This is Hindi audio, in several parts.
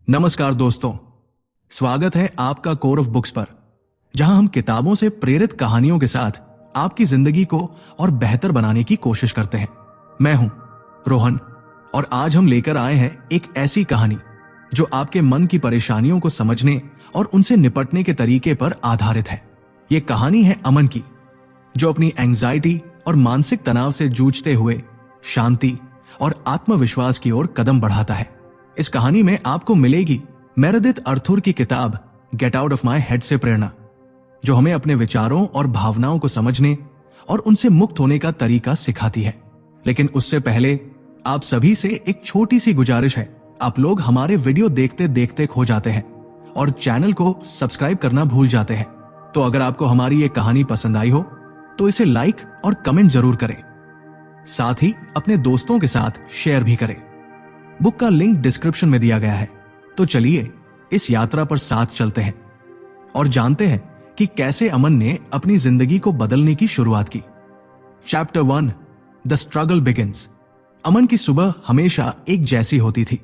नमस्कार दोस्तों, स्वागत है आपका कोर ऑफ बुक्स पर, जहां हम किताबों से प्रेरित कहानियों के साथ आपकी जिंदगी को और बेहतर बनाने की कोशिश करते हैं। मैं हूं रोहन और आज हम लेकर आए हैं एक ऐसी कहानी जो आपके मन की परेशानियों को समझने और उनसे निपटने के तरीके पर आधारित है। ये कहानी है अमन की, जो अपनी एंजाइटी और मानसिक तनाव से जूझते हुए शांति और आत्मविश्वास की ओर कदम बढ़ाता है। इस कहानी में आपको मिलेगी मेरेडिथ अर्थुर की किताब get out of my head से प्रेरणा, जो हमें अपने विचारों और भावनाओं को समझने और उनसे मुक्त होने का तरीका सिखाती है। लेकिन उससे पहले आप सभी से एक छोटी सी गुजारिश है। आप लोग हमारे वीडियो देखते देखते खो जाते हैं और चैनल को सब्सक्राइब करना भूल जाते हैं। तो अगर आपको हमारी ये कहानी पसंद आई हो तो इसे लाइक और कमेंट जरूर करें, साथ ही अपने दोस्तों के साथ शेयर भी करें। बुक का लिंक डिस्क्रिप्शन में दिया गया है। तो चलिए इस यात्रा पर साथ चलते हैं और जानते हैं कि कैसे अमन ने अपनी जिंदगी को बदलने की शुरुआत की। Chapter 1, the struggle begins. Aman की सुबह हमेशा एक जैसी होती थी।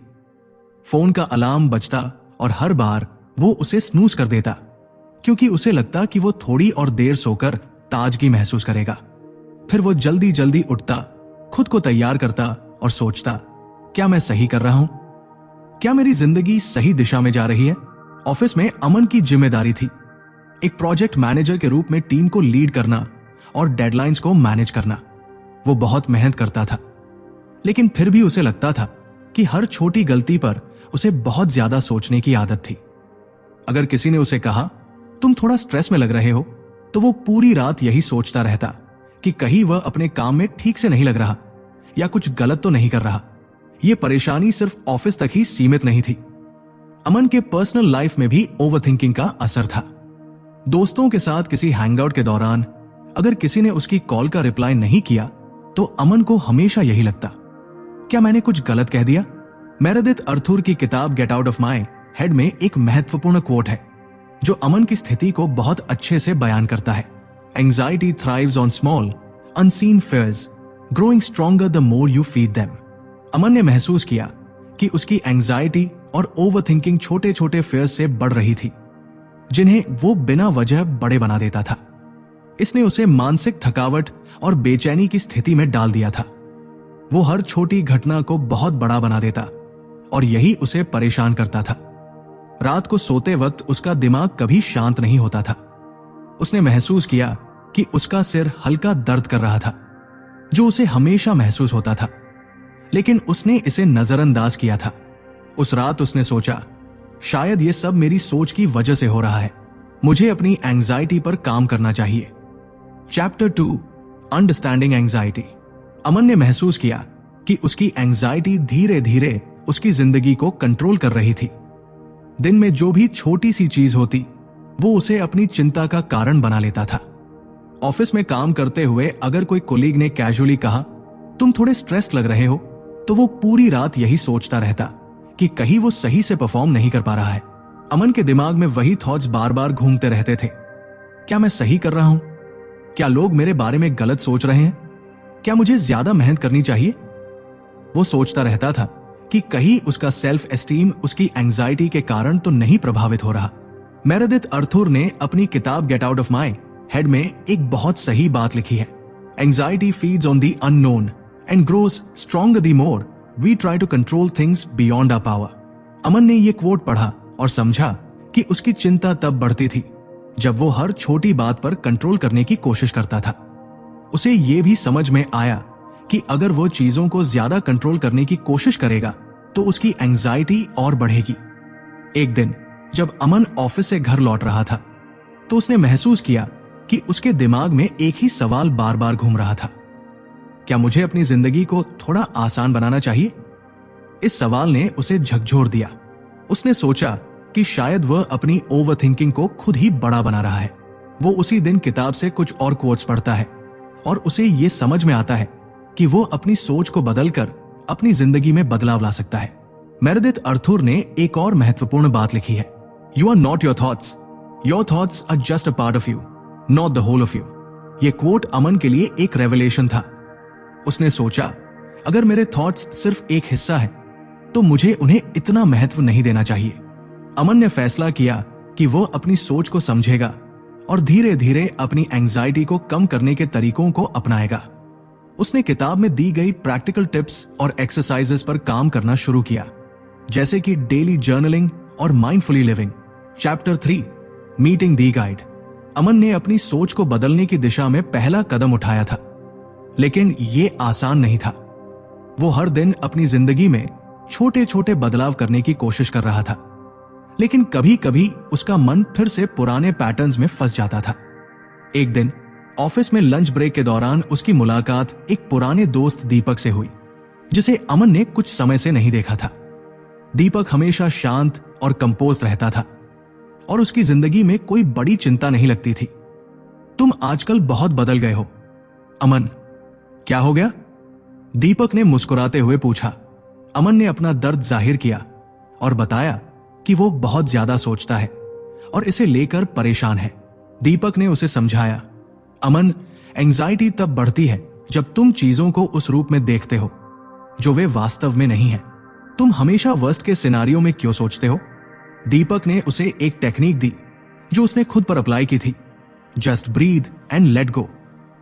फोन का अलार्म बजता और हर बार वो उसे स्नूज कर देता, क्योंकि उसे लगता कि वो थोड़ी और देर सोकर ताजगी महसूस करेगा। फिर वो जल्दी जल्दी उठता, खुद को तैयार करता और सोचता, क्या मैं सही कर रहा हूं? क्या मेरी जिंदगी सही दिशा में जा रही है? ऑफिस में अमन की जिम्मेदारी थी एक प्रोजेक्ट मैनेजर के रूप में टीम को लीड करना और डेडलाइंस को मैनेज करना। वो बहुत मेहनत करता था, लेकिन फिर भी उसे लगता था कि हर छोटी गलती पर उसे बहुत ज्यादा सोचने की आदत थी। अगर किसी ने उसे कहा, तुम थोड़ा स्ट्रेस में लग रहे हो, तो वो पूरी रात यही सोचता रहता कि कहीं वह अपने काम में ठीक से नहीं लग रहा या कुछ गलत तो नहीं कर रहा। यह परेशानी सिर्फ ऑफिस तक ही सीमित नहीं थी। अमन के पर्सनल लाइफ में भी ओवरथिंकिंग का असर था। दोस्तों के साथ किसी हैंगआउट के दौरान अगर किसी ने उसकी कॉल का रिप्लाई नहीं किया तो अमन को हमेशा यही लगता, क्या मैंने कुछ गलत कह दिया? मेरेडिथ अर्थुर की किताब get out of my head में एक महत्वपूर्ण कोट है जो अमन की स्थिति को बहुत अच्छे से बयान करता है। Anxiety thrives on small unseen fears, growing stronger the more you feed them। अमन ने महसूस किया कि उसकी एंजाइटी और ओवरथिंकिंग छोटे छोटे फेयर्स से बढ़ रही थी, जिन्हें वो बिना वजह बड़े बना देता था। इसने उसे मानसिक थकावट और बेचैनी की स्थिति में डाल दिया था। वो हर छोटी घटना को बहुत बड़ा बना देता और यही उसे परेशान करता था। रात को सोते वक्त उसका दिमाग कभी शांत नहीं होता था। उसने महसूस किया कि उसका सिर हल्का दर्द कर रहा था, जो उसे हमेशा महसूस होता था, लेकिन उसने इसे नजरअंदाज किया था। उस रात उसने सोचा, शायद ये सब मेरी सोच की वजह से हो रहा है। मुझे अपनी एंजाइटी पर काम करना चाहिए। Chapter 2, understanding anxiety. अमन ने महसूस किया कि उसकी एंजाइटी धीरे धीरे उसकी जिंदगी को कंट्रोल कर रही थी। दिन में जो भी छोटी सी चीज होती, वो उसे अपनी चिंता का कारण बना लेता था। ऑफिस में काम करते हुए अगर कोई कोलीग ने कैजुअली कहा, तुम थोड़े स्ट्रेस लग रहे हो, तो वो पूरी रात यही सोचता रहता कि कहीं वो सही से परफॉर्म नहीं कर पा रहा है। अमन के दिमाग में वही थॉट्स बार बार घूमते रहते थे। क्या मैं सही कर रहा हूं? क्या लोग मेरे बारे में गलत सोच रहे हैं? क्या मुझे ज्यादा मेहनत करनी चाहिए? वो सोचता रहता था कि कहीं उसका सेल्फ एस्टीम उसकी एंजाइटी के कारण तो नहीं प्रभावित हो रहा। मेरेडिथ अर्थुर ने अपनी किताब get out of my head में एक बहुत सही बात लिखी है। Anxiety feeds on the unknown and grows stronger the more we try to control things beyond our power। अमन ने ये क्वोट पढ़ा और समझा कि उसकी चिंता तब बढ़ती थी जब वो हर छोटी बात पर कंट्रोल करने की कोशिश करता था। उसे ये भी समझ में आया कि अगर वो चीजों को ज्यादा कंट्रोल करने की कोशिश करेगा तो उसकी एंजाइटी और बढ़ेगी। एक दिन जब अमन ऑफिस से घर लौट रहा था तो उसने महसूस किया कि उसके दिमाग में एक ही सवाल बार बार घूम रहा था, क्या मुझे अपनी जिंदगी को थोड़ा आसान बनाना चाहिए? इस सवाल ने उसे झकझोर दिया। उसने सोचा कि शायद वह अपनी ओवरथिंकिंग को खुद ही बड़ा बना रहा है। वो उसी दिन किताब से कुछ और कोट्स पढ़ता है और उसे ये समझ में आता है कि वो अपनी सोच को बदलकर अपनी जिंदगी में बदलाव ला सकता है। मेरेडिथ अर्थुर ने एक और महत्वपूर्ण बात लिखी है, you are not your thoughts, your thoughts are just a part of you, not the whole of you. ये कोट अमन के लिए एक रेवलेशन था। उसने सोचा, अगर मेरे थॉट्स सिर्फ एक हिस्सा है तो मुझे उन्हें इतना महत्व नहीं देना चाहिए। अमन ने फैसला किया कि वो अपनी सोच को समझेगा और धीरे धीरे अपनी एंजाइटी को कम करने के तरीकों को अपनाएगा। उसने किताब में दी गई प्रैक्टिकल टिप्स और एक्सरसाइजेस पर काम करना शुरू किया, जैसे कि डेली जर्नलिंग और माइंडफुली लिविंग। चैप्टर 3 मीटिंग दी गाइड। अमन ने अपनी सोच को बदलने की दिशा में पहला कदम उठाया था, लेकिन ये आसान नहीं था। वो हर दिन अपनी जिंदगी में छोटे छोटे बदलाव करने की कोशिश कर रहा था, लेकिन कभी कभी उसका मन फिर से पुराने पैटर्न्स में फंस जाता था। एक दिन ऑफिस में लंच ब्रेक के दौरान उसकी मुलाकात एक पुराने दोस्त दीपक से हुई, जिसे अमन ने कुछ समय से नहीं देखा था। दीपक हमेशा शांत और कंपोज रहता था और उसकी जिंदगी में कोई बड़ी चिंता नहीं लगती थी। तुम आजकल बहुत बदल गए हो, अमन। क्या हो गया? दीपक ने मुस्कुराते हुए पूछा। अमन ने अपना दर्द जाहिर किया और बताया कि वो बहुत ज्यादा सोचता है और इसे लेकर परेशान है। दीपक ने उसे समझाया, अमन, एंजाइटी तब बढ़ती है जब तुम चीजों को उस रूप में देखते हो जो वे वास्तव में नहीं है। तुम हमेशा वर्स्ट के सिनारियो में क्यों सोचते हो? दीपक ने उसे एक टेक्निक दी जो उसने खुद पर अप्लाई की थी, just breathe and let go.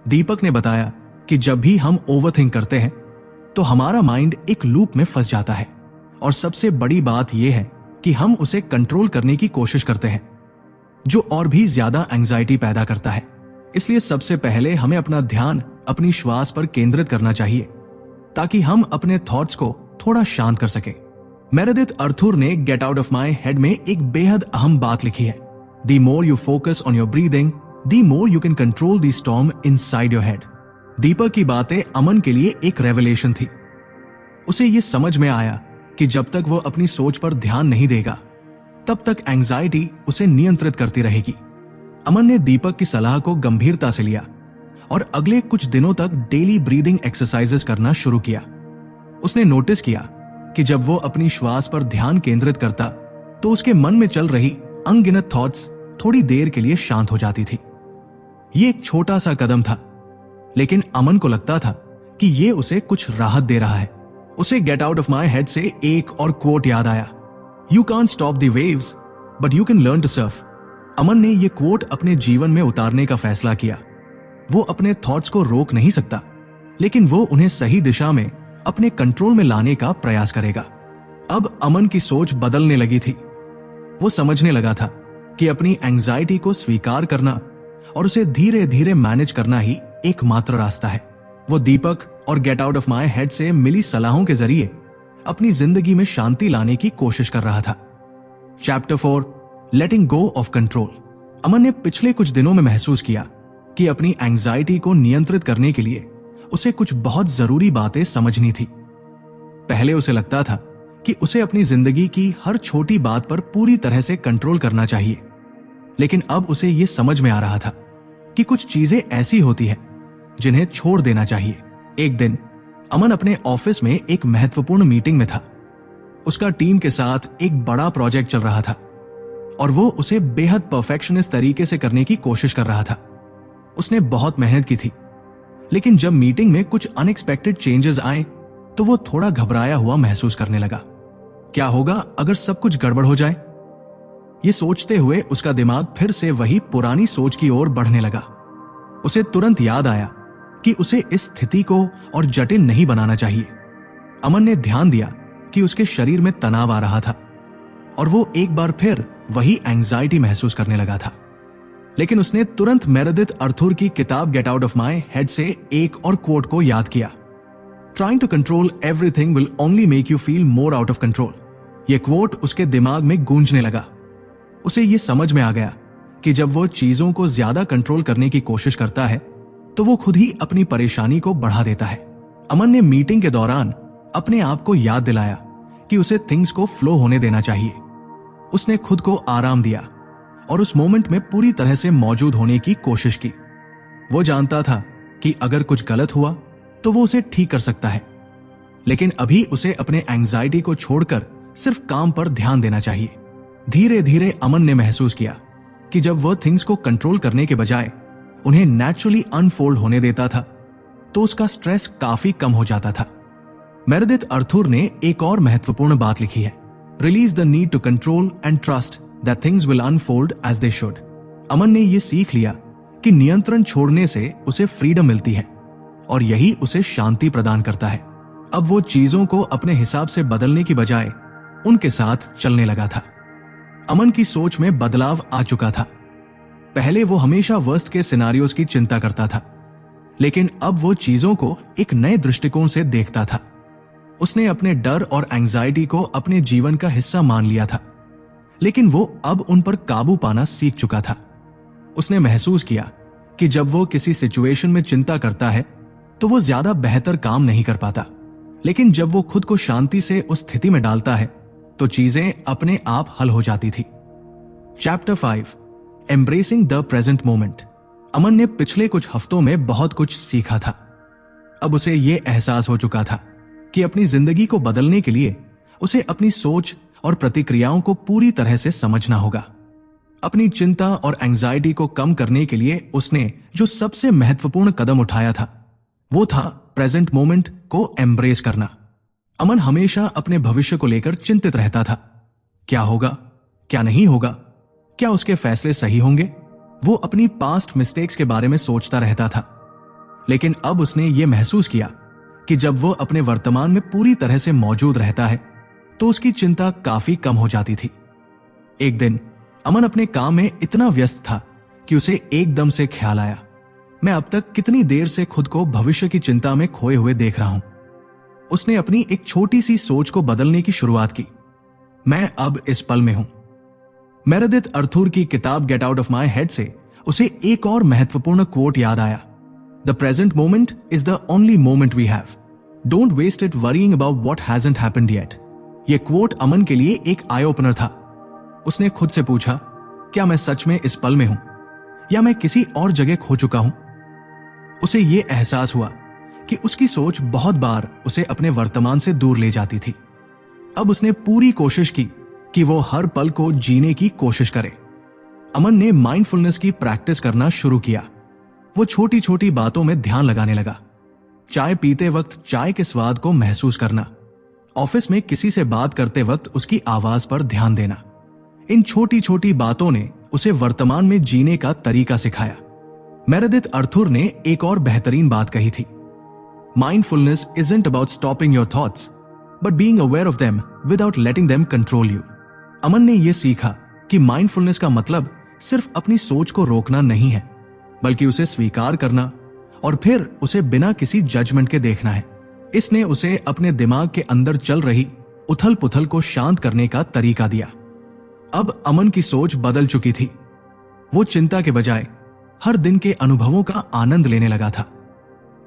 Deepak ने बताया कि जब भी हम ओवरथिंक करते हैं तो हमारा माइंड एक लूप में फंस जाता है, और सबसे बड़ी बात यह है कि हम उसे कंट्रोल करने की कोशिश करते हैं, जो और भी ज्यादा एंजाइटी पैदा करता है। इसलिए सबसे पहले हमें अपना ध्यान अपनी श्वास पर केंद्रित करना चाहिए, ताकि हम अपने थॉट्स को थोड़ा शांत कर सके। मेरेडिथ अर्थुर ने get out of my head में एक बेहद अहम बात लिखी है, the more you focus on your breathing, the more you can control the storm inside your head. Deepak की बातें अमन के लिए एक रेवलेशन थी। उसे यह समझ में आया कि जब तक वो अपनी सोच पर ध्यान नहीं देगा, तब तक एंजाइटी उसे नियंत्रित करती रहेगी। अमन ने दीपक की सलाह को गंभीरता से लिया और अगले कुछ दिनों तक डेली ब्रीदिंग एक्सरसाइजेस करना शुरू किया। उसने नोटिस किया कि जब वो अपनी श्वास पर ध्यान केंद्रित करता तो उसके मन में चल रही अनगिनत थॉट्स थोड़ी देर के लिए शांत हो जाती थी। ये एक छोटा सा कदम था, लेकिन अमन को लगता था कि ये उसे कुछ राहत दे रहा है। उसे get out of my head से एक और कोट याद आया, you can't stop the waves but you can learn to surf. Aman ने यह कोट अपने जीवन में उतारने का फैसला किया। वो अपने थॉट्स को रोक नहीं सकता, लेकिन वो उन्हें सही दिशा में अपने कंट्रोल में लाने का प्रयास करेगा। अब अमन की सोच बदलने लगी थी। वो समझने लगा था कि अपनी एंजाइटी को स्वीकार करना और उसे धीरे धीरे मैनेज करना ही एकमात्र रास्ता है। वो दीपक और gate out of my head से मिली सलाहों के जरिए अपनी जिंदगी में शांति लाने की कोशिश कर रहा था। Chapter 4 letting go of control. Aman ने पिछले कुछ दिनों में महसूस किया कि अपनी एंजाइटी को नियंत्रित करने के लिए उसे कुछ बहुत जरूरी बातें समझनी थी। पहले उसे लगता था कि उसे अपनी जिंदगी की हर छोटी बात पर पूरी तरह से कंट्रोल करना चाहिए, लेकिन अब उसे यह समझ में आ रहा था कि कुछ चीजें ऐसी होती हैं जिन्हें छोड़ देना चाहिए। एक दिन अमन अपने ऑफिस में एक महत्वपूर्ण मीटिंग में था। उसका टीम के साथ एक बड़ा प्रोजेक्ट चल रहा था और वो उसे बेहद परफेक्शनिस्ट तरीके से करने की कोशिश कर रहा था। उसने बहुत मेहनत की थी, लेकिन जब मीटिंग में कुछ अनएक्सपेक्टेड चेंजेस आए तो वो थोड़ा घबराया हुआ महसूस करने लगा। क्या होगा अगर सब कुछ गड़बड़ हो जाए? ये सोचते हुए उसका दिमाग फिर से वही पुरानी सोच की ओर बढ़ने लगा। उसे तुरंत याद आया कि उसे इस स्थिति को और जटिल नहीं बनाना चाहिए। अमन ने ध्यान दिया कि उसके शरीर में तनाव आ रहा था और वो एक बार फिर वही एंजाइटी महसूस करने लगा था। लेकिन उसने तुरंत मेरेडिथ अर्थुर की किताब get out of my head से एक और कोट को याद किया, trying to control everything will only make you feel more out of control. यह कोट उसके दिमाग में गूंजने लगा। उसे यह समझ में आ गया कि जब वो चीजों को ज्यादा कंट्रोल करने की कोशिश करता है तो वो खुद ही अपनी परेशानी को बढ़ा देता है। अमन ने मीटिंग के दौरान अपने आप को याद दिलाया कि उसे थिंग्स को फ्लो होने देना चाहिए। उसने खुद को आराम दिया और उस मोमेंट में पूरी तरह से मौजूद होने की कोशिश की। वो जानता था कि अगर कुछ गलत हुआ तो वो उसे ठीक कर सकता है, लेकिन अभी उसे अपने एंजाइटी को छोड़कर सिर्फ काम पर ध्यान देना चाहिए। धीरे धीरे अमन ने महसूस किया कि जब वह थिंग्स को कंट्रोल करने के बजाय उन्हें नेचुरली अनफोल्ड होने देता था तो उसका स्ट्रेस काफी कम हो जाता था। मेरेडिथ अर्थुर ने एक और महत्वपूर्ण बात लिखी है, release the need to control and trust that things will unfold as they should. Aman ने यह सीख लिया कि नियंत्रण छोड़ने से उसे फ्रीडम मिलती है और यही उसे शांति प्रदान करता है। अब वो चीजों को अपने हिसाब से बदलने की बजाय उनके साथ चलने लगा था। अमन की सोच में बदलाव आ चुका था। पहले वो हमेशा वर्स्ट के सिनारियोज की चिंता करता था, लेकिन अब वो चीजों को एक नए दृष्टिकोण से देखता था। उसने अपने डर और एंजाइटी को अपने जीवन का हिस्सा मान लिया था, लेकिन वो अब उन पर काबू पाना सीख चुका था। उसने महसूस किया कि जब वो किसी सिचुएशन में चिंता करता है तो वो ज्यादा बेहतर काम नहीं कर पाता, लेकिन जब वो खुद को शांति से उस स्थिति में डालता है तो चीजें अपने आप हल हो जाती थी। Chapter 5, embracing the present moment. Aman ने पिछले कुछ हफ्तों में बहुत कुछ सीखा था। अब उसे यह एहसास हो चुका था कि अपनी जिंदगी को बदलने के लिए उसे अपनी सोच और प्रतिक्रियाओं को पूरी तरह से समझना होगा। अपनी चिंता और एंजाइटी को कम करने के लिए उसने जो सबसे महत्वपूर्ण कदम उठाया था वो था प्रेजेंट मोमेंट को एम्ब्रेस करना। अमन हमेशा अपने भविष्य को लेकर चिंतित रहता था। क्या होगा, क्या नहीं होगा, क्या उसके फैसले सही होंगे? वो अपनी पास्ट मिस्टेक्स के बारे में सोचता रहता था। लेकिन अब उसने ये महसूस किया कि जब वो अपने वर्तमान में पूरी तरह से मौजूद रहता है तो उसकी चिंता काफी कम हो जाती थी। एक दिन अमन अपने काम में इतना व्यस्त था कि उसे एकदम से ख्याल आया, मैं अब तक कितनी देर से खुद को भविष्य की चिंता में खोए हुए देख रहा हूं। उसने अपनी एक छोटी सी सोच को बदलने की शुरुआत की। मैं अब इस पल में हूं। मेरेडिथ अर्थुर की किताब get out of my head से उसे एक और महत्वपूर्ण कोट याद आया, the present moment is the only moment we have, don't waste it worrying about what hasn't happened yet. यह कोट अमन के लिए एक आई ओपनर था। उसने खुद से पूछा, क्या मैं सच में इस पल में हूं या मैं किसी और जगह खो चुका हूं? उसे यह एहसास हुआ कि उसकी सोच बहुत बार उसे अपने वर्तमान से दूर ले जाती थी। अब उसने पूरी कोशिश की कि वो हर पल को जीने की कोशिश करे। अमन ने माइंडफुलनेस की प्रैक्टिस करना शुरू किया। वो छोटी छोटी बातों में ध्यान लगाने लगा। चाय पीते वक्त चाय के स्वाद को महसूस करना, ऑफिस में किसी से बात करते वक्त उसकी आवाज पर ध्यान देना। इन छोटी छोटी बातों ने उसे वर्तमान में जीने का तरीका सिखाया। मेरेडिथ अर्थुर ने एक और बेहतरीन बात कही थी, mindfulness isn't about stopping your thoughts but being aware of them without letting them control you. Aman ने यह सीखा कि माइंडफुलनेस का मतलब सिर्फ अपनी सोच को रोकना नहीं है, बल्कि उसे स्वीकार करना और फिर उसे बिना किसी जजमेंट के देखना है। इसने उसे अपने दिमाग के अंदर चल रही उथल पुथल को शांत करने का तरीका दिया। अब अमन की सोच बदल चुकी थी। वो चिंता के बजाय हर दिन के अनुभवों का आनंद लेने लगा था।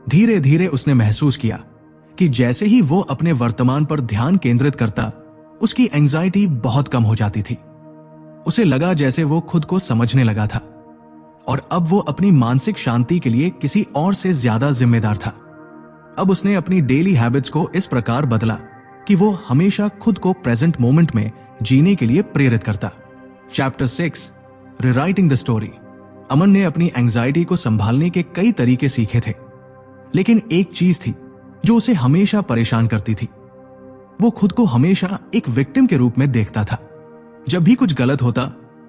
धीरे धीरे उसने महसूस किया कि जैसे ही वो अपने वर्तमान पर ध्यान केंद्रित करता, उसकी एंजाइटी बहुत कम हो जाती थी। उसे लगा जैसे वो खुद को समझने लगा था और अब वो अपनी मानसिक शांति के लिए किसी और से ज्यादा जिम्मेदार था। अब उसने अपनी डेली हैबिट्स को इस प्रकार बदला कि वो हमेशा खुद को प्रेजेंट मोमेंट में जीने के लिए प्रेरित करता। Chapter 6, rewriting the story. Aman ने अपनी एंजाइटी को संभालने के कई तरीके सीखे थे, लेकिन एक चीज थी जो उसे हमेशा परेशान करती थी। वो खुद को हमेशा एक विक्टिम के रूप में देखता था। जब भी कुछ गलत होता,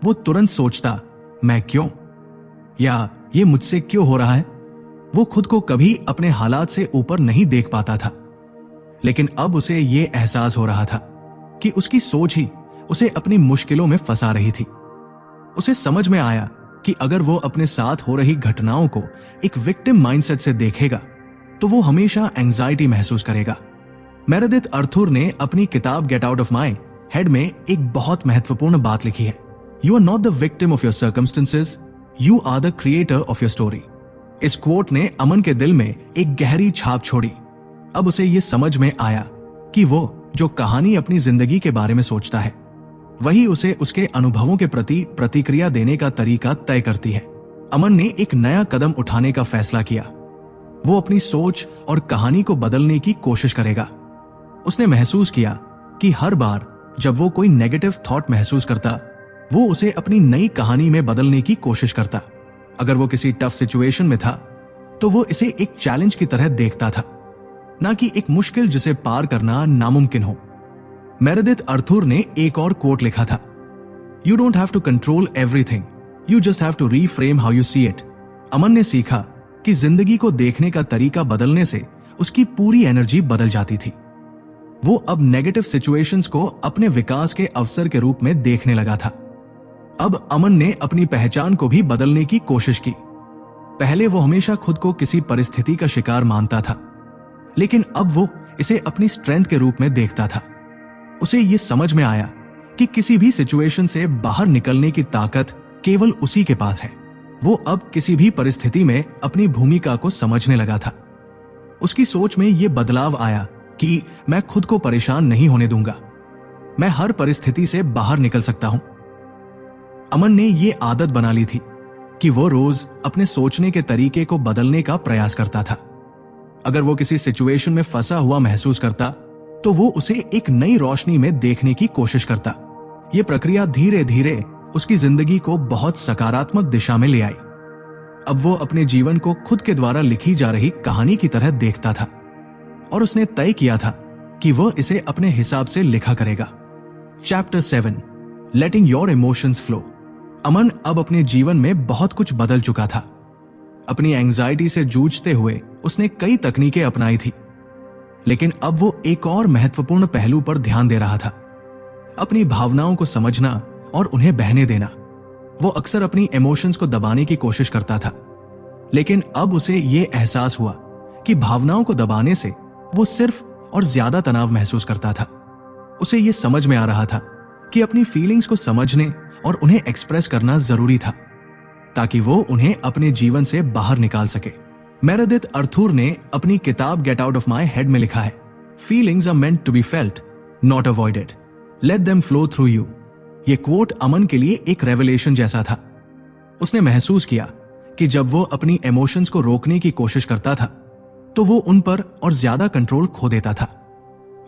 वो तुरंत सोचता, मैं क्यों, या ये मुझसे क्यों हो रहा है। वो खुद को कभी अपने हालात से ऊपर नहीं देख पाता था। लेकिन अब उसे ये एहसास हो रहा था कि उसकी सोच ही उसे अपनी मुश्किलों में फंसा रही थी। उसे समझ में आया कि अगर वो अपने साथ हो रही घटनाओं को एक विक्टिम माइंडसेट से देखेगा तो वो हमेशा एंजाइटी महसूस करेगा। मेरेडिथ अर्थुर ने अपनी किताब get out of my head में एक बहुत महत्वपूर्ण बात लिखी है, you are not the victim of your circumstances, you are the creator of your story. इस कोट ने अमन के दिल में एक गहरी छाप छोड़ी। अब उसे यह समझ में आया कि वो जो कहानी अपनी जिंदगी के बारे में सोचता है, वही उसे उसके अनुभवों के प्रति प्रतिक्रिया देने का तरीका तय करती है। अमन ने एक नया कदम उठाने का फैसला किया। वो अपनी सोच और कहानी को बदलने की कोशिश करेगा। उसने महसूस किया कि हर बार जब वो कोई नेगेटिव थॉट महसूस करता, वो उसे अपनी नई कहानी में बदलने की कोशिश करता। अगर वो किसी टफ सिचुएशन में था तो वो इसे एक चैलेंज की तरह देखता था। ना कि एक मुश्किल जिसे पार करना नामुमकिन हो। मेरेडिथ अर्थुर ने एक और कोट लिखा था, you don't have to control everything, you just have to reframe how you see it. Aman ने सीखा कि जिंदगी को देखने का तरीका बदलने से उसकी पूरी एनर्जी बदल जाती थी। वो अब नेगेटिव सिचुएशंस को अपने विकास के अवसर के रूप में देखने लगा था। अब अमन ने अपनी पहचान को भी बदलने की कोशिश की। पहले वो हमेशा खुद को किसी परिस्थिति का शिकार मानता था, लेकिन अब वो इसे अपनी स्ट्रेंथ के रूप में देखता था। उसे ये समझ में आया कि किसी भी सिचुएशन से बाहर निकलने की ताकत केवल उसी के पास है। वो अब किसी भी परिस्थिति में अपनी भूमिका को समझने लगा था। उसकी सोच में यह बदलाव आया कि मैं खुद को परेशान नहीं होने दूंगा, मैं हर परिस्थिति से बाहर निकल सकता हूं। अमन ने यह आदत बना ली थी कि वो रोज अपने सोचने के तरीके को बदलने का प्रयास करता था। अगर वो किसी सिचुएशन में फंसा हुआ महसूस करता तो वो उसे एक नई रोशनी में देखने की कोशिश करता। यह प्रक्रिया धीरे धीरे उसकी जिंदगी को बहुत सकारात्मक दिशा में ले आई। अब वो अपने जीवन को खुद के द्वारा लिखी जा रही कहानी की तरह देखता था और उसने तय किया था कि वह इसे अपने हिसाब से लिखा करेगा। Chapter 7, letting your emotions flow. Aman अब अपने जीवन में बहुत कुछ बदल चुका था। अपनी एंजाइटी से जूझते हुए उसने कई तकनीकें अपनाई थी, लेकिन अब वो एक और महत्वपूर्ण पहलू पर ध्यान दे रहा था, अपनी भावनाओं को समझना और उन्हें बहने देना। वो अक्सर अपनी इमोशंस को दबाने की कोशिश करता था, लेकिन अब उसे ये एहसास हुआ कि भावनाओं को दबाने से वो सिर्फ और ज्यादा तनाव महसूस करता था। उसे ये समझ में आ रहा था कि अपनी फीलिंग्स को समझने और उन्हें एक्सप्रेस करना जरूरी था, ताकि वो उन्हें अपने जीवन से बाहर निकाल सके। मेरेडिथ अर्थुर ने अपनी किताब get out of my head में लिखा है, feelings are meant to be felt, not avoided, let them flow through you. ये कोट अमन के लिए एक रेवलेशन जैसा था। उसने महसूस किया कि जब वो अपनी इमोशंस को रोकने की कोशिश करता था तो वो उन पर और ज्यादा कंट्रोल खो देता था।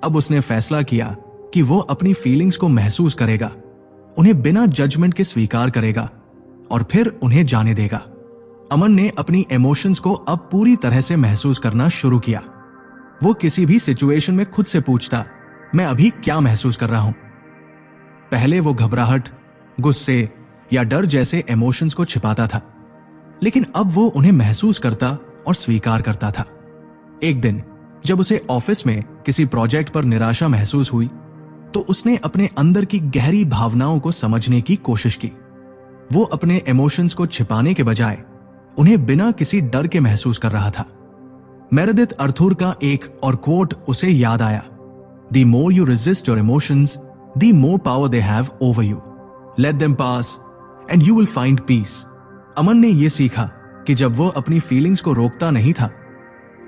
अब उसने फैसला किया कि वो अपनी फीलिंग्स को महसूस करेगा, उन्हें बिना जजमेंट के स्वीकार करेगा और फिर उन्हें जाने देगा। अमन ने अपनी इमोशंस को अब पूरी तरह से महसूस करना शुरू किया। वो किसी भी सिचुएशन में खुद से पूछता, मैं अभी क्या महसूस कर रहा हूं। पहले वो घबराहट, गुस्से या डर जैसे इमोशंस को छिपाता था, लेकिन अब वो उन्हें महसूस करता और स्वीकार करता था। एक दिन जब उसे ऑफिस में किसी प्रोजेक्ट पर निराशा महसूस हुई तो उसने अपने अंदर की गहरी भावनाओं को समझने की कोशिश की। वो अपने इमोशंस को छिपाने के बजाय उन्हें बिना किसी डर के महसूस कर रहा था। मेरेडिथ अर्थुर का एक और कोट उसे याद आया, the more you resist your emotions, the more power they have over you, let them pass and you will find peace. Aman ने यह सीखा कि जब वो अपनी फीलिंग्स को रोकता नहीं था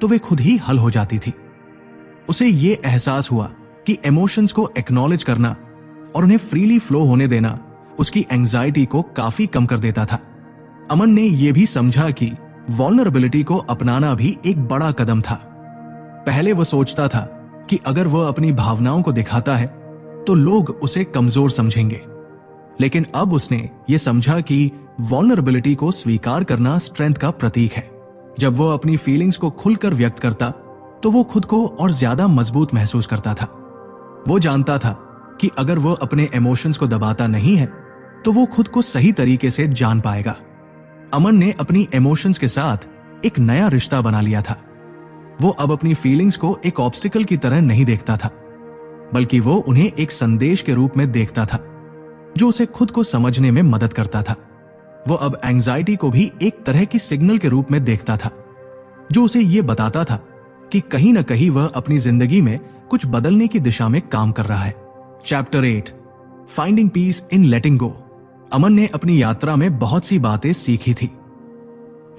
तो वे खुद ही हल हो जाती थी। उसे यह एहसास हुआ कि इमोशंस को एक्नॉलेज करना और उन्हें फ्रीली फ्लो होने देना उसकी एंजाइटी को काफी कम कर देता था। अमन ने यह भी समझा कि वल्नरेबिलिटी को अपनाना भी एक बड़ा कदम था। पहले वो सोचता था कि अगर वह अपनी भावनाओं को दिखाता है तो लोग उसे कमजोर समझेंगे, लेकिन अब उसने ये समझा कि वल्नरेबिलिटी को स्वीकार करना स्ट्रेंथ का प्रतीक है। जब वो अपनी फीलिंग्स को खुलकर व्यक्त करता तो वो खुद को और ज्यादा मजबूत महसूस करता था। वो जानता था कि अगर वो अपने इमोशंस को दबाता नहीं है तो वो खुद को सही तरीके से जान पाएगा। अमन ने अपनी इमोशंस के साथ एक नया रिश्ता बना लिया था। वो अब अपनी फीलिंग्स को एक ऑब्स्टिकल की तरह नहीं देखता था, बल्कि वो उन्हें एक संदेश के रूप में देखता था जो उसे खुद को समझने में मदद करता था। वो अब एंजाइटी को भी एक तरह की सिग्नल के रूप में देखता था जो उसे यह बताता था कि कहीं ना कहीं वह अपनी जिंदगी में कुछ बदलने की दिशा में काम कर रहा है। चैप्टर 8, फाइंडिंग पीस इन लेटिंग गो। अमन ने अपनी यात्रा में बहुत सी बातें सीखी थी।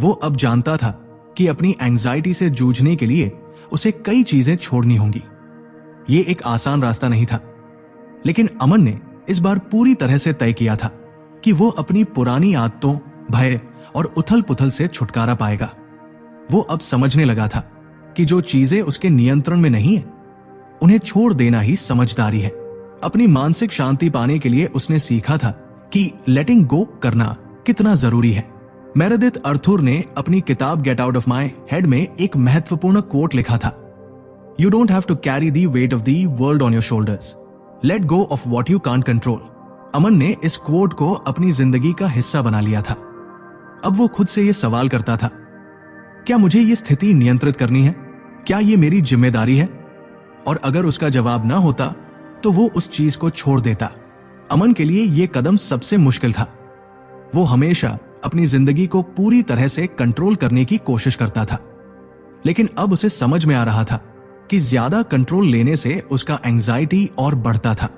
वो अब जानता था कि अपनी एंजाइटी से जूझने के लिए उसे कई चीजें छोड़नी होंगी। ये एक आसान रास्ता नहीं था, लेकिन अमन ने इस बार पूरी तरह से तय किया था कि वो अपनी पुरानी आदतों, भय और उथल पुथल से छुटकारा पाएगा। वो अब समझने लगा था कि जो चीजें उसके नियंत्रण में नहीं है उन्हें छोड़ देना ही समझदारी है। अपनी मानसिक शांति पाने के लिए उसने सीखा था कि लेटिंग गो करना कितना जरूरी है। मेरेडिथ अर्थुर ने अपनी किताब get out of my head में एक महत्वपूर्ण कोट लिखा था, You don't have to carry the weight of the world on your shoulders. Let go of what you can't control. अमन ने इस कोट को अपनी जिंदगी का हिस्सा बना लिया था। अब वो खुद से ये सवाल करता था, क्या मुझे ये स्थिति नियंत्रित करनी है? क्या ये मेरी जिम्मेदारी है? और अगर उसका जवाब ना होता तो वो उस चीज को छोड़ देता। अमन के लिए ये कदम सबसे मुश्किल था। वो हमेशा अपनी जिंदगी को पूरी तरह से कंट्रोल करने की कोशिश करता था, लेकिन अब उसे समझ में आ रहा था कि ज्यादा कंट्रोल लेने से उसका एंजाइटी और बढ़ता था।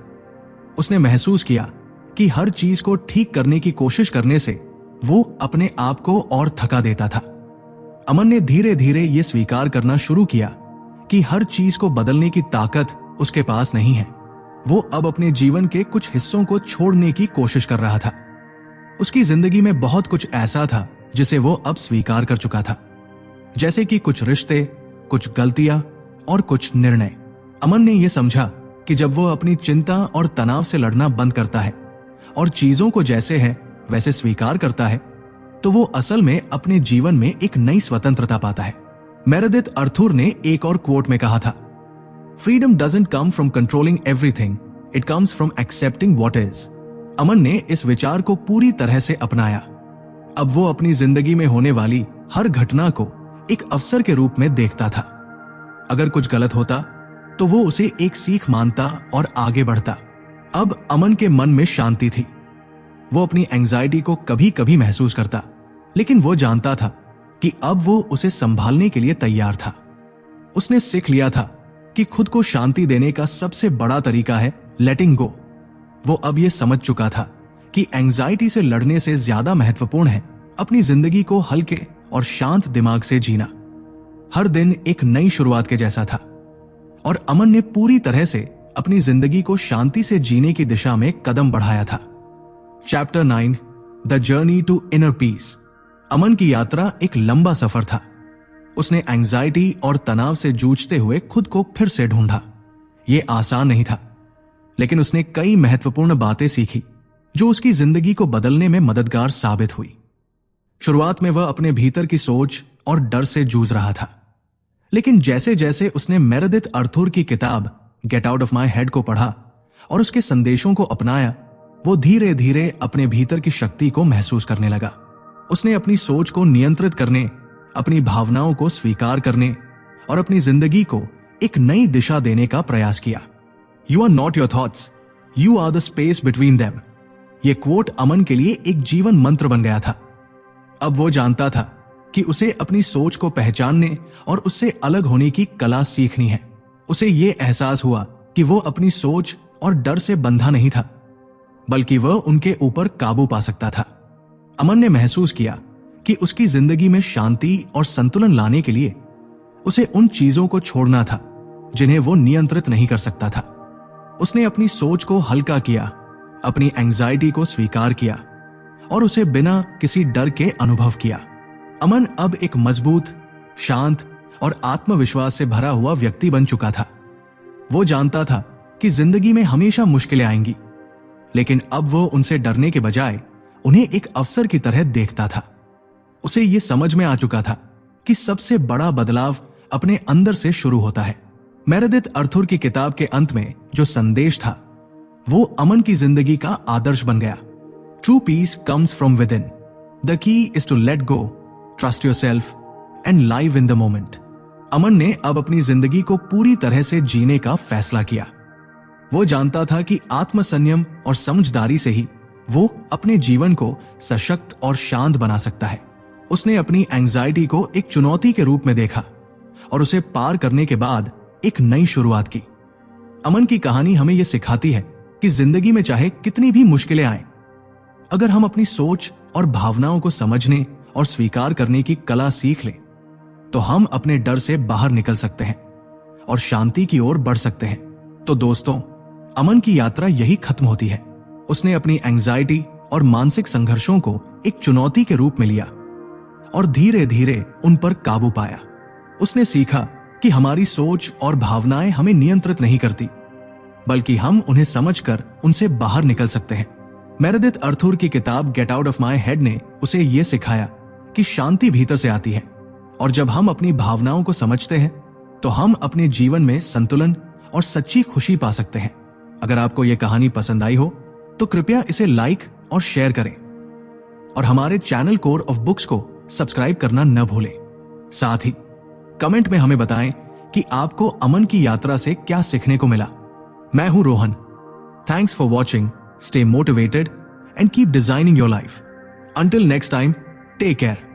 उसने महसूस किया कि हर चीज को ठीक करने की कोशिश करने से वो अपने आप को और थका देता था। अमन ने धीरे धीरे ये स्वीकार करना शुरू किया कि हर चीज को बदलने की ताकत उसके पास नहीं है। वो अब अपने जीवन के कुछ हिस्सों को छोड़ने की कोशिश कर रहा था। उसकी जिंदगी में बहुत कुछ ऐसा था जिसे वो अब स्वीकार कर चुका था, जैसे कि कुछ रिश्ते, कुछ गलतियां और कुछ निर्णय। अमन ने यह समझा कि जब वो अपनी चिंता और तनाव से लड़ना बंद करता है और चीजों को जैसे है वैसे स्वीकार करता है, तो वो असल में अपने जीवन में एक नई स्वतंत्रता पाता है। मेरेडिथ अर्थुर ने एक और कोट में कहा था, freedom doesn't come from controlling everything, it comes from accepting what is. Aman ने इस विचार को पूरी तरह से अपनाया। अब वो अपनी जिंदगी में होने वाली हर घटना को एक अवसर के रूप में देखता था। अगर कुछ गलत होता तो वो उसे एक सीख मानता और आगे बढ़ता। अब अमन के मन में शांति थी। वो अपनी एंजाइटी को कभी कभी महसूस करता, लेकिन वो जानता था कि अब वो उसे संभालने के लिए तैयार था। उसने सीख लिया था कि खुद को शांति देने का सबसे बड़ा तरीका है लेटिंग गो। वो अब ये समझ चुका था कि एंजाइटी से लड़ने से ज्यादा महत्वपूर्ण है अपनी जिंदगी को हल्के और शांत दिमाग से जीना। हर दिन एक नई शुरुआत के जैसा था और अमन ने पूरी तरह से अपनी जिंदगी को शांति से जीने की दिशा में कदम बढ़ाया था। Chapter 9, the journey to inner peace. Aman की यात्रा एक लंबा सफर था। उसने एंजाइटी और तनाव से जूझते हुए खुद को फिर से ढूंढा। यह आसान नहीं था, लेकिन उसने कई महत्वपूर्ण बातें सीखी जो उसकी जिंदगी को बदलने में मददगार साबित हुई। शुरुआत में वह अपने भीतर की सोच और डर से जूझ रहा था, लेकिन जैसे जैसे उसने मेरेडिथ अर्थुर की किताब get out of my head को पढ़ा और उसके संदेशों को अपनाया, वो धीरे धीरे अपने भीतर की शक्ति को महसूस करने लगा। उसने अपनी सोच को नियंत्रित करने, अपनी भावनाओं को स्वीकार करने और अपनी जिंदगी को एक नई दिशा देने का प्रयास किया। You are not your thoughts, you are the space between them. यह कोट अमन के लिए एक जीवन मंत्र बन गया था। अब वो जानता था कि उसे अपनी सोच को पहचानने और उससे अलग होने की कला सीखनी है। उसे ये एहसास हुआ कि वो अपनी सोच और डर से बंधा नहीं था, बल्कि वह उनके ऊपर काबू पा सकता था। अमन ने महसूस किया कि उसकी जिंदगी में शांति और संतुलन लाने के लिए उसे उन चीजों को छोड़ना था जिन्हें वो नियंत्रित नहीं कर सकता था। उसने अपनी सोच को हल्का किया, अपनी एंजाइटी को स्वीकार किया और उसे बिना किसी डर के अनुभव किया। अमन अब एक मजबूत, शांत और आत्मविश्वास से भरा हुआ व्यक्ति बन चुका था। वो जानता था कि जिंदगी में हमेशा मुश्किलें आएंगी, लेकिन अब वो उनसे डरने के बजाय उन्हें एक अवसर की तरह देखता था। उसे ये समझ में आ चुका था कि सबसे बड़ा बदलाव अपने अंदर से शुरू होता है। मेरेडिथ अर्थुर की किताब के अंत में जो संदेश था वो अमन की जिंदगी का आदर्श बन गया। True peace comes from within, the key is to let go, trust yourself and live in the moment. Aman ने अब अपनी जिंदगी को पूरी तरह से जीने का फैसला किया। वो जानता था कि आत्मसंयम और समझदारी से ही वो अपने जीवन को सशक्त और शांत बना सकता है। उसने अपनी एंजाइटी को एक चुनौती के रूप में देखा और उसे पार करने के बाद एक नई शुरुआत की। अमन की कहानी हमें यह सिखाती है कि जिंदगी में चाहे कितनी भी मुश्किलें आए, अगर हम अपनी सोच और भावनाओं को समझने और स्वीकार करने की कला सीख लें, तो हम अपने डर से बाहर निकल सकते हैं और शांति की ओर बढ़ सकते हैं। तो दोस्तों, अमन की यात्रा यही खत्म होती है। उसने अपनी एंजाइटी और मानसिक संघर्षों को एक चुनौती के रूप में लिया और धीरे धीरे उन पर काबू पाया। उसने सीखा कि हमारी सोच और भावनाएं हमें नियंत्रित नहीं करती, बल्कि हम उन्हें समझकर उनसे बाहर निकल सकते हैं। मेरेडिथ अर्थुर की किताब get out of my head ने उसे यह सिखाया कि शांति भीतर से आती है और जब हम अपनी भावनाओं को समझते हैं तो हम अपने जीवन में संतुलन और सच्ची खुशी पा सकते हैं। अगर आपको यह कहानी पसंद आई हो तो कृपया इसे लाइक और शेयर करें और हमारे चैनल कोर ऑफ बुक्स को सब्सक्राइब करना न भूलें। साथ ही कमेंट में हमें बताएं कि आपको अमन की यात्रा से क्या सीखने को मिला। मैं हूं Rohan. Thanks for watching. Stay motivated and keep designing your life. Until next time, take care.